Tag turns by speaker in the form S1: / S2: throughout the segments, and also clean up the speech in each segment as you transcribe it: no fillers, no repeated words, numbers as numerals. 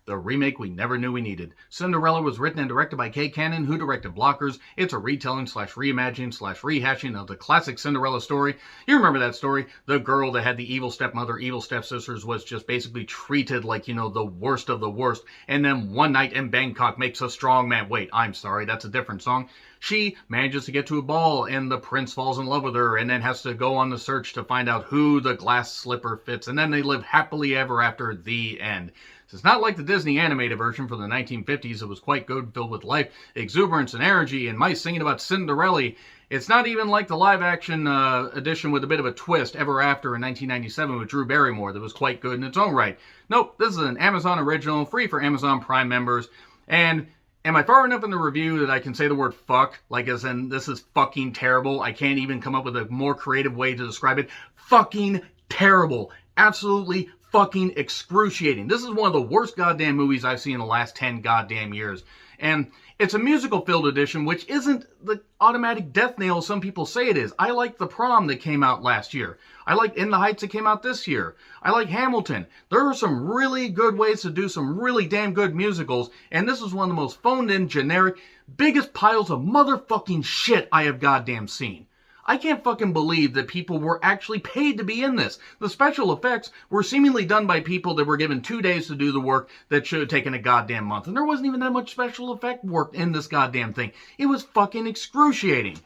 S1: the remake we never knew we needed. Cinderella was written and directed by Kay Cannon, who directed Blockers. It's a retelling slash reimagining slash rehashing of the classic Cinderella story. You remember that story? The girl that had the evil stepmother, evil stepsisters was just basically treated like, the worst of the worst. And then one night in Bangkok makes a strong man. Wait, I'm sorry, that's a different song. She manages to get to a ball and the prince falls in love with her and then has to go on the search to find out who the glass slipper fits. And then they live happily ever after, the end. It's not like the Disney animated version from the 1950s. It was quite good, filled with life, exuberance, and energy, and mice singing about Cinderella. It's not even like the live-action edition with a bit of a twist, Ever After in 1997 with Drew Barrymore, that was quite good in its own right. Nope, this is an Amazon original, free for Amazon Prime members. And am I far enough in the review that I can say the word fuck? Like as in, this is fucking terrible. I can't even come up with a more creative way to describe it. Fucking terrible. Absolutely fucking excruciating. This is one of the worst goddamn movies I've seen in the last 10 goddamn years. And it's a musical-filled edition, which isn't the automatic death nail some people say it is. I like The Prom that came out last year. I like In the Heights that came out this year. I like Hamilton. There are some really good ways to do some really damn good musicals, and this is one of the most phoned-in, generic, biggest piles of motherfucking shit I have goddamn seen. I can't fucking believe that people were actually paid to be in this. The special effects were seemingly done by people that were given 2 days to do the work that should have taken a goddamn month. And there wasn't even that much special effect work in this goddamn thing. It was fucking excruciating.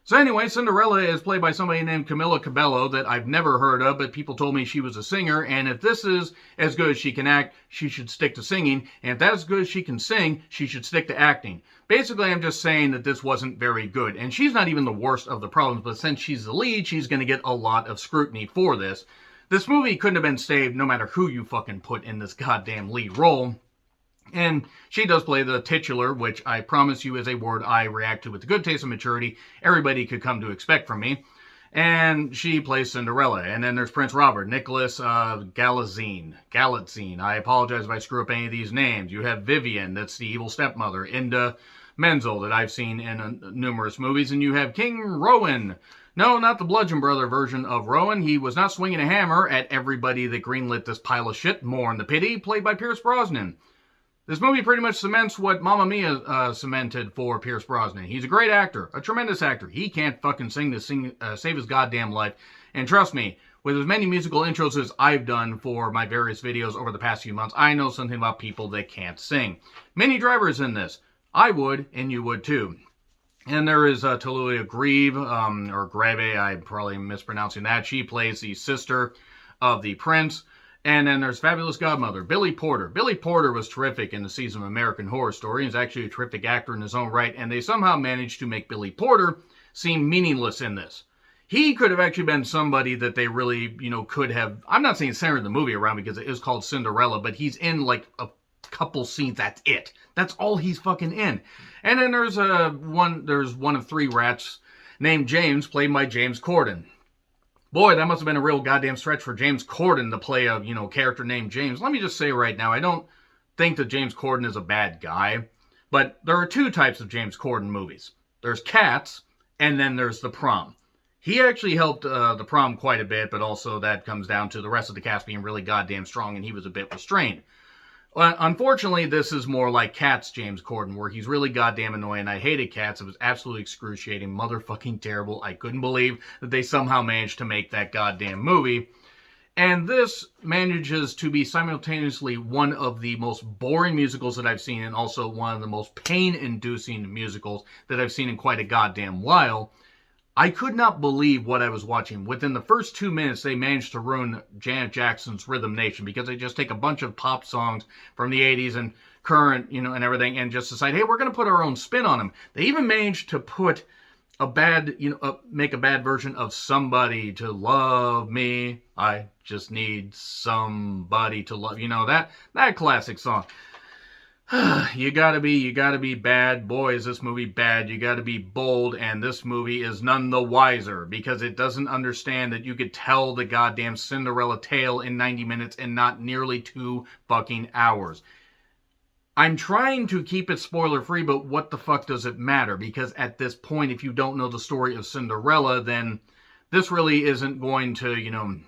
S1: So anyway, Cinderella is played by somebody named Camila Cabello that I've never heard of, but people told me she was a singer, and if this is as good as she can act, she should stick to singing, and if that's as good as she can sing, she should stick to acting. Basically, I'm just saying that this wasn't very good, and she's not even the worst of the problems, but since she's the lead, she's going to get a lot of scrutiny for this. This movie couldn't have been saved no matter who you fucking put in this goddamn lead role. And she does play the titular, which I promise you is a word I react to with the good taste and maturity everybody could come to expect from me. And she plays Cinderella. And then there's Prince Robert, Nicholas Galitzine. I apologize if I screw up any of these names. You have Vivian, that's the evil stepmother. Inda Menzel, that I've seen in numerous movies. And you have King Rowan. No, not the Bludgeon Brother version of Rowan. He was not swinging a hammer at everybody that greenlit this pile of shit. More in the pity, played by Pierce Brosnan. This movie pretty much cements what Mamma Mia cemented for Pierce Brosnan. He's a great actor, a tremendous actor. He can't fucking sing to save his goddamn life. And trust me, with as many musical intros as I've done for my various videos over the past few months, I know something about people that can't sing. Minnie Driver's in this. I would, and you would too. And there is Taluia Grieve, or Greve, I'm probably mispronouncing that. She plays the sister of the prince. And then there's Fabulous Godmother, Billy Porter. Billy Porter was terrific in the season of American Horror Story. He's actually a terrific actor in his own right, and they somehow managed to make Billy Porter seem meaningless in this. He could have actually been somebody that they really, could have, I'm not saying centered the movie around because it is called Cinderella, but he's in like a couple scenes, that's it. That's all he's fucking in. And then there's one of three rats named James, played by James Corden. Boy, that must have been a real goddamn stretch for James Corden to play a, character named James. Let me just say right now, I don't think that James Corden is a bad guy, but there are two types of James Corden movies. There's Cats, and then there's The Prom. He actually helped The Prom quite a bit, but also that comes down to the rest of the cast being really goddamn strong, and he was a bit restrained. Unfortunately, this is more like Cats James Corden, where he's really goddamn annoying. I hated Cats. It was absolutely excruciating, motherfucking terrible. I couldn't believe that they somehow managed to make that goddamn movie. And this manages to be simultaneously one of the most boring musicals that I've seen, and also one of the most pain-inducing musicals that I've seen in quite a goddamn while. I could not believe what I was watching. Within the first 2 minutes, they managed to ruin Janet Jackson's Rhythm Nation because they just take a bunch of pop songs from the 80s and current, and everything, and just decide, hey, we're going to put our own spin on them. They even managed to put make a bad version of Somebody to Love Me. I just need somebody to love, that classic song. You gotta be bad. Boy, is this movie bad. You gotta be bold, and this movie is none the wiser because it doesn't understand that you could tell the goddamn Cinderella tale in 90 minutes and not nearly 2 fucking hours. I'm trying to keep it spoiler-free, but what the fuck does it matter? Because at this point, if you don't know the story of Cinderella, then this really isn't going to,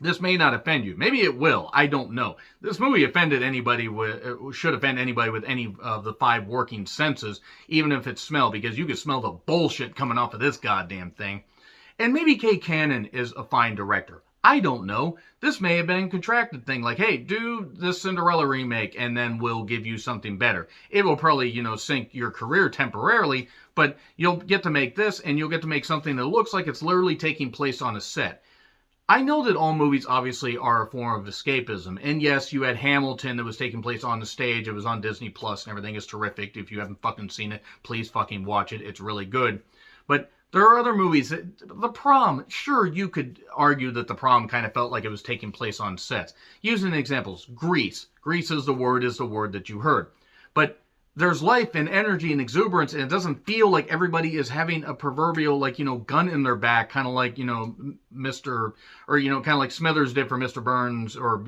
S1: This may not offend you. Maybe it will. I don't know. This movie should offend anybody with any of the 5 working senses, even if it's smell, because you can smell the bullshit coming off of this goddamn thing. And maybe Kay Cannon is a fine director. I don't know. This may have been a contracted thing, like, hey, do this Cinderella remake and then we'll give you something better. It will probably, sink your career temporarily, but you'll get to make this and you'll get to make something that looks like it's literally taking place on a set. I know that all movies obviously are a form of escapism. And yes, you had Hamilton that was taking place on the stage. It was on Disney Plus and everything is terrific. If you haven't fucking seen it, please fucking watch it. It's really good. But there are other movies. The Prom, sure, you could argue that The Prom kind of felt like it was taking place on sets. Using examples, Grease. Grease is the word that you heard. But there's life and energy and exuberance, and it doesn't feel like everybody is having a proverbial, gun in their back, kind of like, Mr. or, kind of like Smithers did for Mr. Burns or,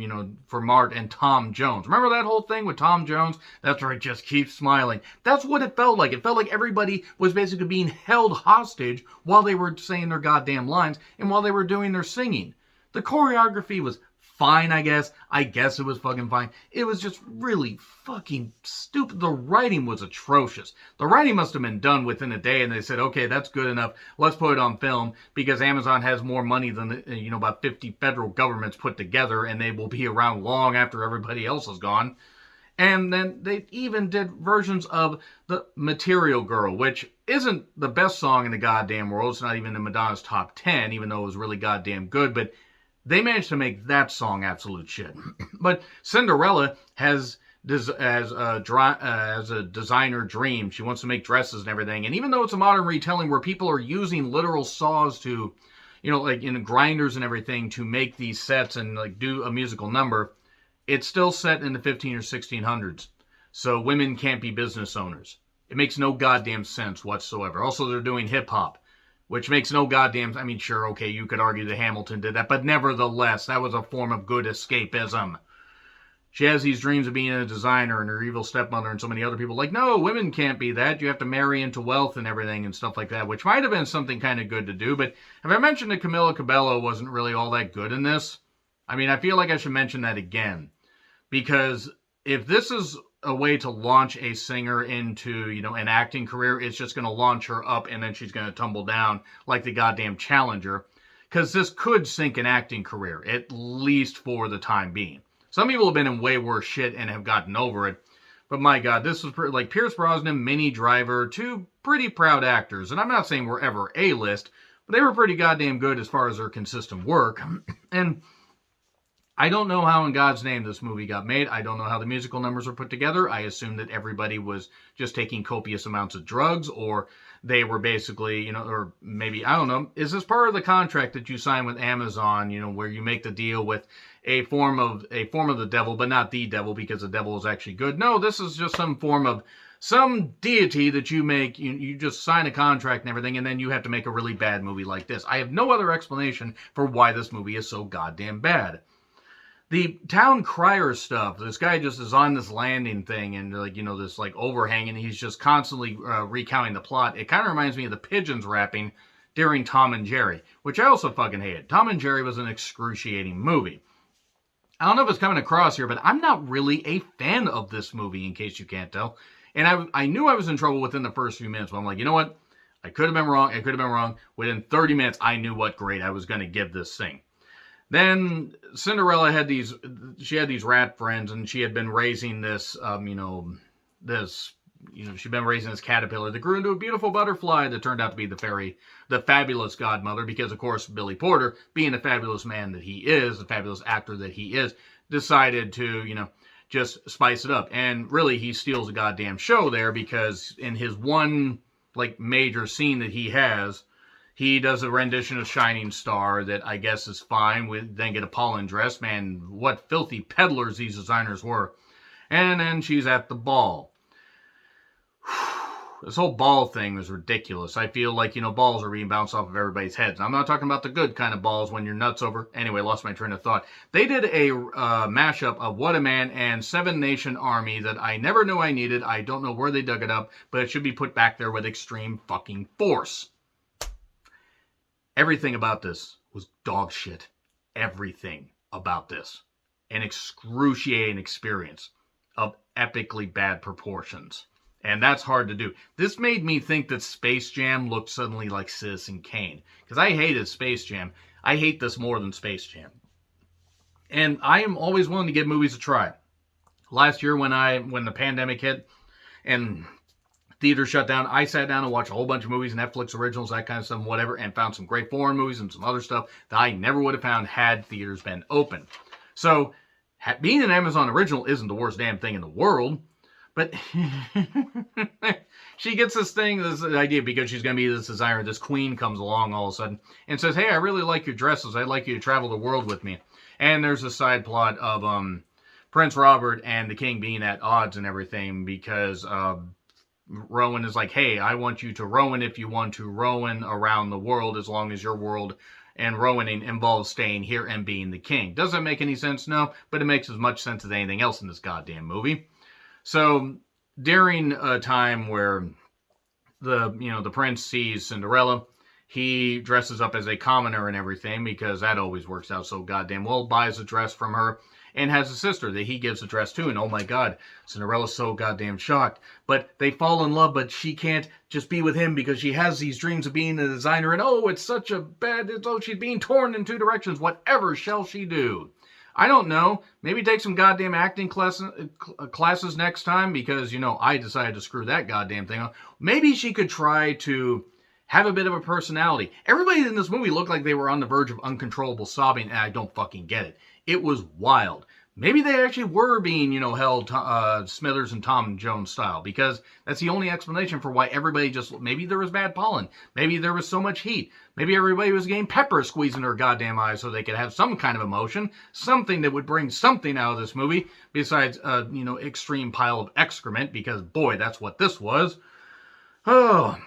S1: for Mart and Tom Jones. Remember that whole thing with Tom Jones? That's right, just keep smiling. That's what it felt like. It felt like everybody was basically being held hostage while they were saying their goddamn lines and while they were doing their singing. The choreography was fine, I guess. I guess it was fucking fine. It was just really fucking stupid. The writing was atrocious. The writing must have been done within a day, and they said, okay, that's good enough. Let's put it on film, because Amazon has more money than, about 50 federal governments put together, and they will be around long after everybody else is gone. And then they even did versions of the Material Girl, which isn't the best song in the goddamn world. It's not even in Madonna's top 10, even though it was really goddamn good, but they managed to make that song absolute shit. But Cinderella has a designer dream. She wants to make dresses and everything. And even though it's a modern retelling where people are using literal saws to, like in grinders and everything to make these sets and like do a musical number, it's still set in the 15 or 1600s. So women can't be business owners. It makes no goddamn sense whatsoever. Also, they're doing hip hop, which makes no goddamn... I mean, sure, okay, you could argue that Hamilton did that, but nevertheless, that was a form of good escapism. She has these dreams of being a designer, and her evil stepmother and so many other people like, no, women can't be that. You have to marry into wealth and everything and stuff like that, which might have been something kind of good to do, but have I mentioned that Camila Cabello wasn't really all that good in this? I mean, I feel like I should mention that again, because if this is a way to launch a singer into, an acting career, it's just going to launch her up and then she's going to tumble down like the goddamn Challenger. Because this could sink an acting career, at least for the time being. Some people have been in way worse shit and have gotten over it. But my God, this was like Pierce Brosnan, Minnie Driver, 2 pretty proud actors. And I'm not saying we're ever A-list, but they were pretty goddamn good as far as their consistent work. And I don't know how in God's name this movie got made. I don't know how the musical numbers were put together. I assume that everybody was just taking copious amounts of drugs, or they were basically, or maybe, I don't know. Is this part of the contract that you sign with Amazon, where you make the deal with a form of the devil, but not the devil, because the devil is actually good? No, this is just some form of some deity that you make. You just sign a contract and everything, and then you have to make a really bad movie like this. I have no other explanation for why this movie is so goddamn bad. The town crier stuff, this guy just is on this landing thing and this overhang, and he's just constantly recounting the plot. It kind of reminds me of the pigeons rapping during Tom and Jerry, which I also fucking hated. Tom and Jerry was an excruciating movie. I don't know if it's coming across here, but I'm not really a fan of this movie, in case you can't tell. And I knew I was in trouble within the first few minutes, but I'm like, you know what? I could have been wrong. Within 30 minutes, I knew what grade I was going to give this thing. Then Cinderella had these rat friends, and she had been raising this, she'd been raising this caterpillar that grew into a beautiful butterfly that turned out to be the fabulous godmother, because of course Billy Porter, being the fabulous man that he is, the fabulous actor that he is, decided to, just spice it up. And really, he steals a goddamn show there, because in his one, major scene that he has, he does a rendition of Shining Star that I guess is fine. We then get a pollen dress. Man, what filthy peddlers these designers were. And then she's at the ball. This whole ball thing was ridiculous. I feel like, balls are being bounced off of everybody's heads. I'm not talking about the good kind of balls when you're nuts over. Anyway, lost my train of thought. They did a mashup of What a Man and Seven Nation Army that I never knew I needed. I don't know where they dug it up, but it should be put back there with extreme fucking force. Everything about this was dog shit. everything about this. An excruciating experience of epically bad proportions. And that's hard to do. This made me think that Space Jam looked suddenly like Citizen Kane. Because I hated Space Jam. I hate this more than Space Jam. And I am always willing to give movies a try. Last year when the pandemic hit and theaters shut down, I sat down and watched a whole bunch of movies, Netflix originals, that kind of stuff, whatever, and found some great foreign movies and some other stuff that I never would have found had theaters been open. So, being an Amazon original isn't the worst damn thing in the world, but she gets this idea because she's going to be this designer. This queen comes along all of a sudden and says, hey, I really like your dresses. I'd like you to travel the world with me. And there's a side plot of Prince Robert and the king being at odds and everything because Rowan is like, hey, I want you to Rowan if you want to Rowan around the world as long as your world and Rowaning involves staying here and being the king. Does that make any sense? No, but it makes as much sense as anything else in this goddamn movie. So during a time where the prince sees Cinderella, he dresses up as a commoner and everything because that always works out so goddamn well, buys a dress from her, and has a sister that he gives a dress to, and oh my god, Cinderella's so goddamn shocked. But they fall in love, but she can't just be with him because she has these dreams of being a designer, and oh, it's such a bad, she's being torn in two directions. Whatever shall she do? I don't know. Maybe take some goddamn acting classes next time because, I decided to screw that goddamn thing up. Maybe she could try to have a bit of a personality. Everybody in this movie looked like they were on the verge of uncontrollable sobbing, and I don't fucking get it. It was wild. Maybe they actually were being, held Smithers and Tom Jones style, because that's the only explanation for why everybody maybe there was bad pollen. Maybe there was so much heat. Maybe everybody was getting pepper squeezed in their goddamn eyes so they could have some kind of emotion, something that would bring something out of this movie besides, extreme pile of excrement, because boy, that's what this was. Oh.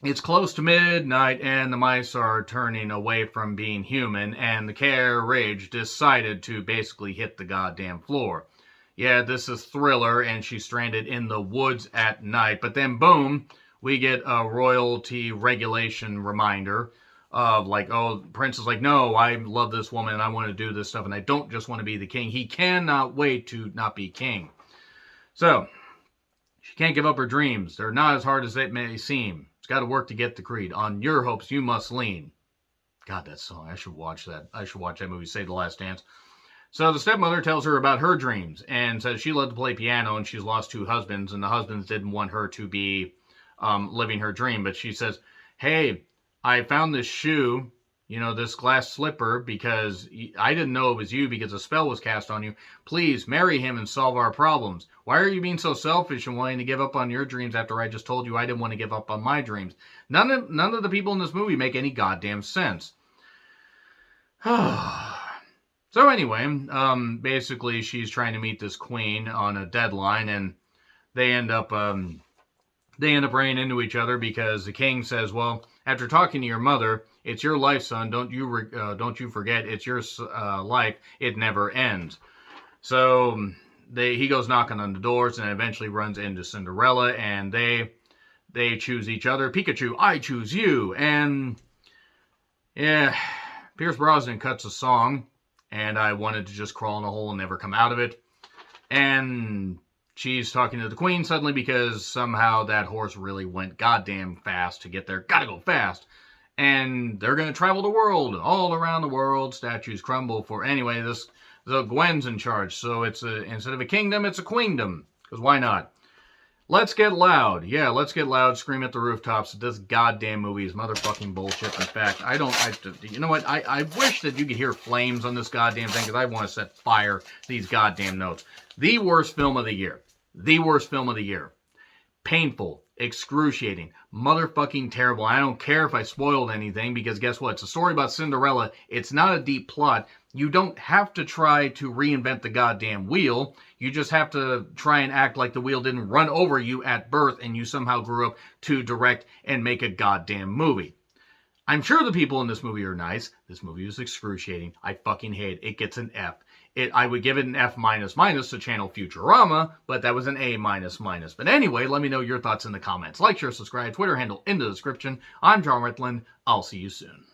S1: It's close to midnight, and the mice are turning away from being human, and the carriage decided to basically hit the goddamn floor. Yeah, this is Thriller, and she's stranded in the woods at night, but then boom, we get a royalty regulation reminder of Prince is like, no, I love this woman, and I want to do this stuff, and I don't just want to be the king. He cannot wait to not be king. So, she can't give up her dreams. They're not as hard as it may seem. It's got to work to get the creed. On your hopes you must lean. God, that song. I should watch that. I should watch that movie, Save the Last Dance. So the stepmother tells her about her dreams and says she loved to play piano and she's lost 2 husbands and the husbands didn't want her to be living her dream. But she says, hey, I found this shoe, this glass slipper, because I didn't know it was you because a spell was cast on you. Please marry him and solve our problems. Why are you being so selfish and wanting to give up on your dreams after I just told you I didn't want to give up on my dreams? None of the people in this movie make any goddamn sense. So anyway, basically she's trying to meet this queen on a deadline, and they end up running into each other because the king says, well, after talking to your mother, it's your life, son. Don't you forget, it's your life. It never ends. So he goes knocking on the doors and eventually runs into Cinderella, and they choose each other. Pikachu, I choose you. And yeah, Pierce Brosnan cuts a song, and I wanted to just crawl in a hole and never come out of it. And she's talking to the queen suddenly because somehow that horse really went goddamn fast to get there. Gotta go fast. And they're going to travel the world, all around the world. Statues crumble for... Anyway, the Gwen's in charge. So it's instead of a kingdom, it's a queendom. Because why not? Let's get loud. Yeah, let's get loud. Scream at the rooftops. This goddamn movie is motherfucking bullshit. In fact, you know what? I wish that you could hear flames on this goddamn thing because I want to set fire to these goddamn notes. The worst film of the year. The worst film of the year. Painful. Excruciating. Motherfucking terrible. I don't care if I spoiled anything because guess what? It's a story about Cinderella. It's not a deep plot. You don't have to try to reinvent the goddamn wheel. You just have to try and act like the wheel didn't run over you at birth and you somehow grew up to direct and make a goddamn movie. I'm sure the people in this movie are nice. This movie is excruciating. I fucking hate it. It gets an F. I would give it an F to channel Futurama, but that was an A minus. But anyway, let me know your thoughts in the comments. Like, share, subscribe, Twitter handle in the description. I'm John Ritland. I'll see you soon.